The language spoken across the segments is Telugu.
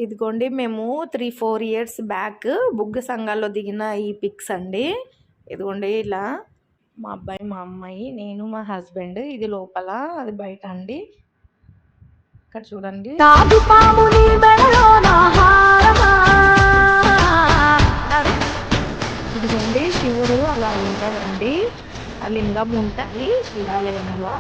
ఇదిగోండి మేము 3-4 ఇయర్స్ బ్యాక్ బుగ్గ సంఘాల్లో దిగిన ఈ పిక్స్ అండి. ఇదిగోండి ఇలా మా అబ్బాయి, మా అమ్మాయి, నేను, మా హస్బెండ్. ఇది లోపల, అది బయట అండి. ఇక్కడ చూడండి. ఇదిగోండి శివుడు అలా ఉంటాడండి. ఆ లింగం ఉంటుంది శివాలయంలో.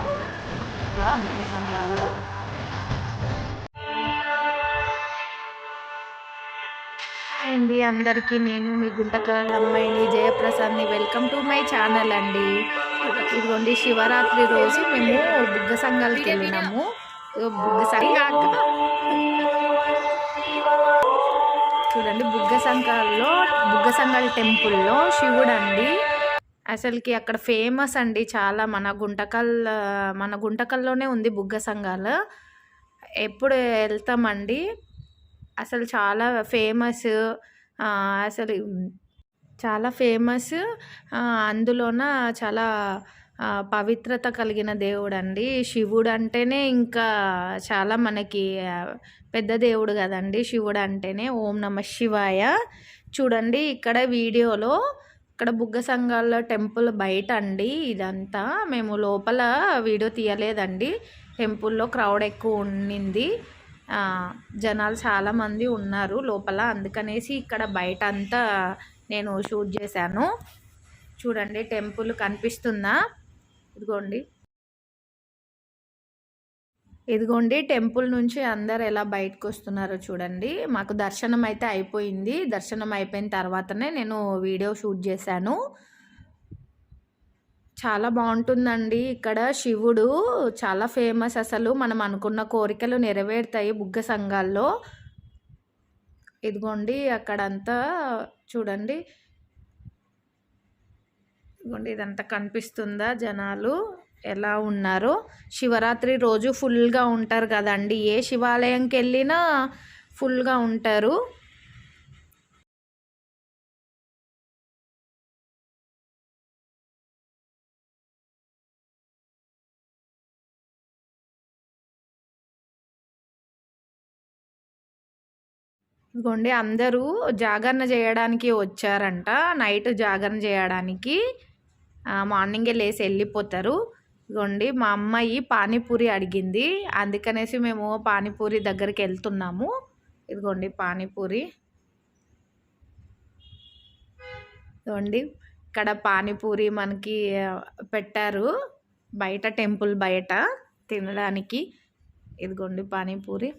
అండి అందరికీ, నేను మీ గుంటకల్ అమ్మాయిని జయప్రసాద్ని. వెల్కమ్ టు మై ఛానల్ అండి. ఇదిగోండి శివరాత్రి రోజు మేము బుగ్గ సంఘాలకి వెళ్ళినాము. బుగ్గ సంఘాలు చూడండి, బుగ్గ సంఘాల టెంపుల్లో శివుడు అండి. అసలుకి అక్కడ ఫేమస్ అండి చాలా. మన గుంటకల్లోనే ఉంది బుగ్గ సంఘాలు. ఎప్పుడు వెళ్తామండి. అసలు చాలా ఫేమస్, అసలు చాలా ఫేమస్. అందులోన చాలా పవిత్రత కలిగిన దేవుడు అండి. శివుడు అంటేనే ఇంకా చాలా మనకి పెద్ద దేవుడు కదండి శివుడు అంటేనే. ఓం నమ శివాయ. చూడండి ఇక్కడ వీడియోలో, ఇక్కడ బుగ్గ సంఘాల టెంపుల్ బయట అండి ఇదంతా. మేము లోపల వీడియో తీయలేదండి. టెంపుల్లో క్రౌడ్ ఎక్కువ ఉండింది, జనాలు చాలామంది ఉన్నారు లోపల. అందుకనేసి ఇక్కడ బయట అంతా నేను షూట్ చేశాను. చూడండి టెంపుల్ కనిపిస్తుందా? ఇదిగోండి టెంపుల్ నుంచి అందరు ఎలా బయటకు వస్తున్నారో చూడండి. మాకు దర్శనం అయితే అయిపోయింది. దర్శనం అయిపోయిన తర్వాతనే నేను వీడియో షూట్ చేశాను. చాలా బాగుంటుందండి ఇక్కడ. శివుడు చాలా ఫేమస్. అసలు మనం అనుకున్న కోరికలు నెరవేరుతాయి బుగ్గ సంఘాల్లో. ఇదిగోండి అక్కడంతా చూడండి. ఇదిగోండి ఇదంతా కనిపిస్తుందా? జనాలు ఎలా ఉన్నారో. శివరాత్రి రోజు ఫుల్గా ఉంటారు కదండి. ఏ శివాలయంకి వెళ్ళినా ఫుల్గా ఉంటారు. ఇదిగోండి అందరూ జాగరణ చేయడానికి వచ్చారంట. నైట్ జాగరణ చేయడానికి మార్నింగే లేసి వెళ్ళిపోతారు. ఇదిగోండి మా అమ్మాయి పానీపూరి అడిగింది, అందుకనేసి మేము పానీపూరి దగ్గరికి వెళ్తున్నాము. ఇదిగోండి పానీపూరి. ఇదిగోండి ఇక్కడ పానీపూరి మనకి పెట్టారు బయట, టెంపుల్ బయట తినడానికి. ఇదిగోండి పానీపూరి.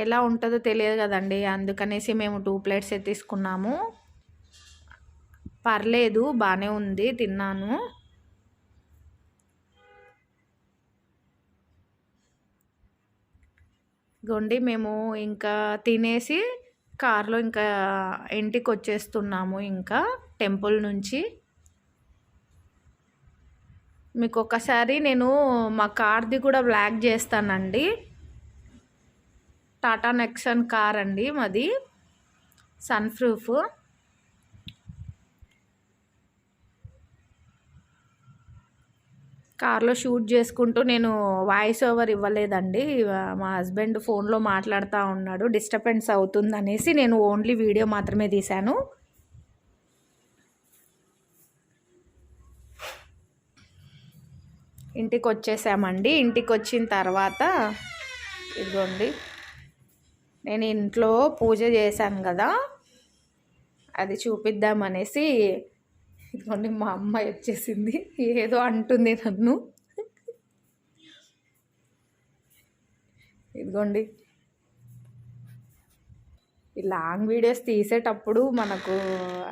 ఎలా ఉంటుందో తెలియదు కదండి, అందుకనేసి మేము 2 ప్లేట్స్ తీసుకున్నాము. పర్లేదు, బాగానే ఉంది, తిన్నాను. ఇదిగోండి మేము ఇంకా తినేసి కార్లో ఇంకా ఇంటికి వచ్చేస్తున్నాము. ఇంకా టెంపుల్ నుంచి మీకు ఒకసారి నేను మా కార్ది కూడా బ్లాక్ చేస్తానండి. టాటా నెక్సన్ కార్ అండి మాది, సన్ ప్రూఫ్. కార్లో షూట్ చేసుకుంటూ నేను వాయిస్ ఓవర్ ఇవ్వలేదండి. మా హస్బెండ్ ఫోన్లో మాట్లాడుతూ ఉన్నాడు, డిస్టర్బెన్స్ అవుతుంది అనేసి నేను ఓన్లీ వీడియో మాత్రమే తీశాను. ఇంటికి వచ్చేసామండి. ఇంటికి వచ్చిన తర్వాత ఇదిగోండి నేను ఇంట్లో పూజ చేశాను కదా, అది చూపిద్దామనేసి. ఇదిగోండి మా అమ్మాయి వచ్చేసింది, ఏదో అంటుంది నన్ను. ఇదిగోండి ఈ లాంగ్ వీడియోస్ తీసేటప్పుడు మనకు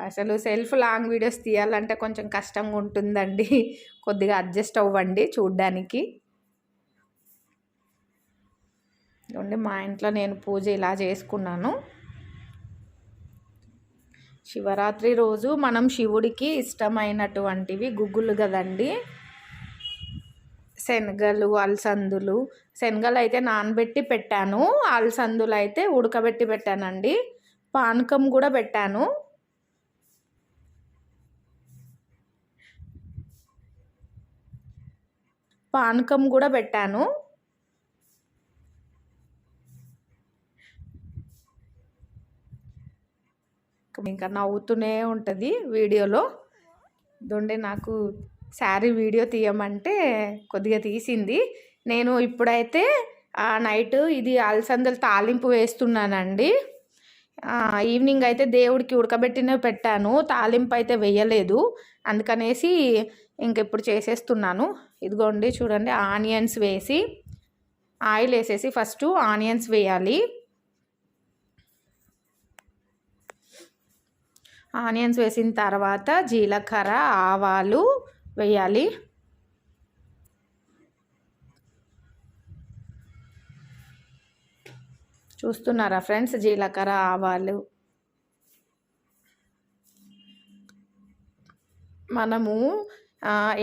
అసలు లాంగ్ వీడియోస్ తీయాలంటే కొంచెం కష్టంగా ఉంటుందండి. కొద్దిగా అడ్జస్ట్ అవ్వండి చూడ్డానికి. ఇదిగోండి మా ఇంట్లో నేను పూజ ఇలా చేసుకున్నాను. శివరాత్రి రోజు మనం శివుడికి ఇష్టమైనటువంటివి గుగ్గులు కదండి, శనగలు, అలసందులు. శనగలు అయితే నానబెట్టి పెట్టాను, అలసందులు అయితే ఉడకబెట్టి పెట్టానండి. పానకం కూడా పెట్టాను. ఇంకా నవ్వుతూనే ఉంటుంది వీడియోలో. దొండే నాకు శారీ వీడియో తీయమంటే కొద్దిగా తీసింది. నేను ఇప్పుడైతే నైట్ ఇది అలసందలు తాలింపు వేస్తున్నానండి. ఈవినింగ్ అయితే దేవుడికి ఉడకబెట్టినవి పెట్టాను, తాలింపు అయితే వేయలేదు. అందుకనేసి ఇంకెప్పుడు చేసేస్తున్నాను. ఇదిగోండి చూడండి, ఆనియన్స్ వేసి ఆయిల్ వేసేసి ఫస్ట్ ఆనియన్స్ వేయాలి. ఆనియన్స్ వేసిన తర్వాత జీలకర్ర ఆవాలు వేయాలి. చూస్తున్నారా ఫ్రెండ్స్, జీలకర్ర ఆవాలు. మనము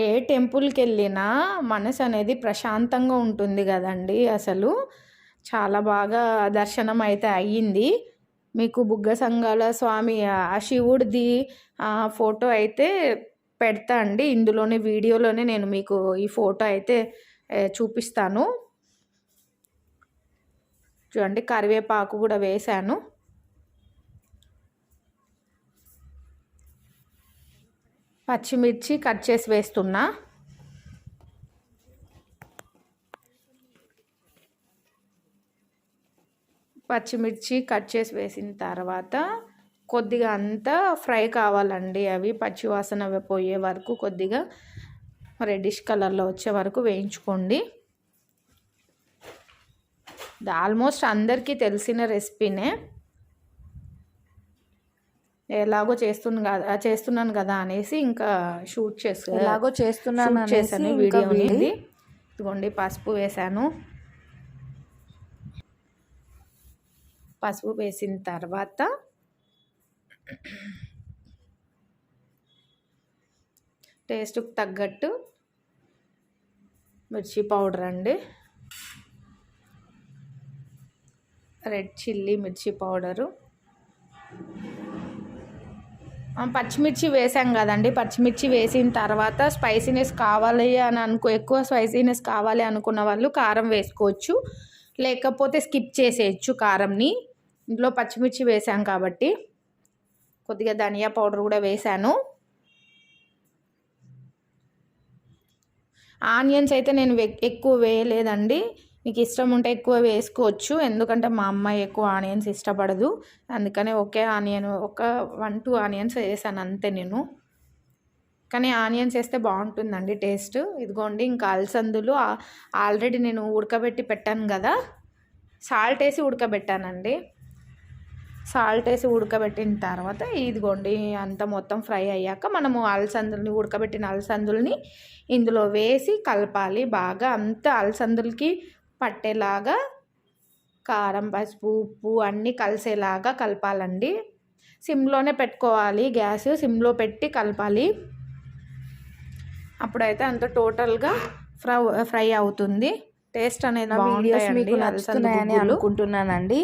ఏ టెంపుల్కి వెళ్ళినా మనసు అనేది ప్రశాంతంగా ఉంటుంది కదండి. అసలు చాలా బాగా దర్శనం అయితే అయ్యింది. మీకు బుగ్గ సంఘాల స్వామి శివుడిది ఫోటో అయితే పెడతా అండి. ఇందులోనే వీడియోలోనే నేను మీకు ఈ ఫోటో అయితే చూపిస్తాను. చూడండి, కరివేపాకు కూడా వేశాను. పచ్చిమిర్చి కట్ చేసి వేస్తున్నా. పచ్చిమిర్చి కట్ చేసి వేసిన తర్వాత కొద్దిగా అంతా ఫ్రై కావాలండి. అవి పచ్చివాసన పోయే వరకు కొద్దిగా రెడ్డిష్ కలర్లో వచ్చే వరకు వేయించుకోండి. ఇది ఆల్మోస్ట్ అందరికీ తెలిసిన రెసిపీనే. ఎలాగో చేస్తున్నాను కదా అనేసి ఇంకా షూట్ చేశాను వీడియో అనేది. ఇదిగోండి, పసుపు వేసాను. పసుపు వేసిన తర్వాత టేస్ట్కి తగ్గట్టు మిర్చి పౌడర్ అండి, రెడ్ చిల్లీ మిర్చి పౌడరు, పచ్చిమిర్చి వేసాం కదండి. పచ్చిమిర్చి వేసిన తర్వాత స్పైసీనెస్ కావాలి అని ఎక్కువ స్పైసీనెస్ కావాలి అనుకున్న వాళ్ళు కారం వేసుకోవచ్చు, లేకపోతే స్కిప్ చేసేయచ్చు కారంని. ఇందులో పచ్చిమిర్చి వేసాం కాబట్టి కొద్దిగా ధనియా పౌడర్ కూడా వేసాను. ఆనియన్స్ అయితే నేను ఎక్కువ వేయలేదండి. మీకు ఇష్టం ఉంటే ఎక్కువ వేసుకోవచ్చు, ఎందుకంటే మా అమ్మాయి ఎక్కువ ఆనియన్స్ ఇష్టపడదు. అందుకనే ఒకే ఆనియన్ 1-2 ఆనియన్స్ వేసాను అంతే నేను. కానీ ఆనియన్స్ వేస్తే బాగుంటుందండి టేస్ట్. ఇదిగోండి, ఇంకా అలసందులు ఆల్రెడీ నేను ఉడకబెట్టి పెట్టాను కదా, సాల్ట్ వేసి ఉడకబెట్టానండి. సాల్ట్ వేసి ఉడకబెట్టిన తర్వాత ఇదిగోండి అంతా మొత్తం ఫ్రై అయ్యాక మనము ఉడకబెట్టిన అలసందుల్ని ఇందులో వేసి కలపాలి. బాగా అంతా అలసందులకి పట్టేలాగా కారం, పసుపు, ఉప్పు అన్నీ కలిసేలాగా కలపాలండి. సిమ్లోనే పెట్టుకోవాలి, గ్యాస్ సిమ్లో పెట్టి కలపాలి. అప్పుడైతే అంత టోటల్గా ఫ్రై అవుతుంది. టేస్ట్ అనేది బాగుంటాయండి. నచ్చుతున్నాయని అనుకుంటున్నానండి.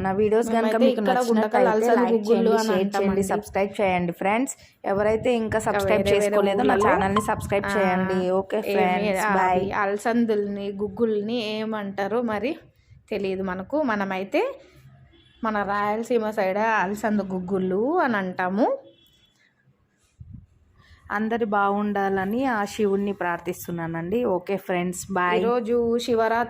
నా వీడియోస్ కనుక మీకు నచ్చినట్లయితే లైక్ చేయండి, షేర్ చేయండి, సబ్స్క్రైబ్ చేయండి ఫ్రెండ్స్. ఎవరైతే ఇంకా సబ్స్క్రైబ్ చేసుకోలేదో నా ఛానల్ని సబ్స్క్రైబ్ చేయండి. Okay friends, bye. అలసందుల్ని గుగ్గుల్ని ఏమంటారో మరి తెలియదు మనకు. మనమైతే మన రాయలసీమ సైడ్ అలసంద గుగ్గుళ్ళు అని అంటాము. అందరు బాగుండాలని ఆ శివుణ్ణి ప్రార్థిస్తున్నానండి. Okay friends, bye. ఈరోజు శివరాత్రి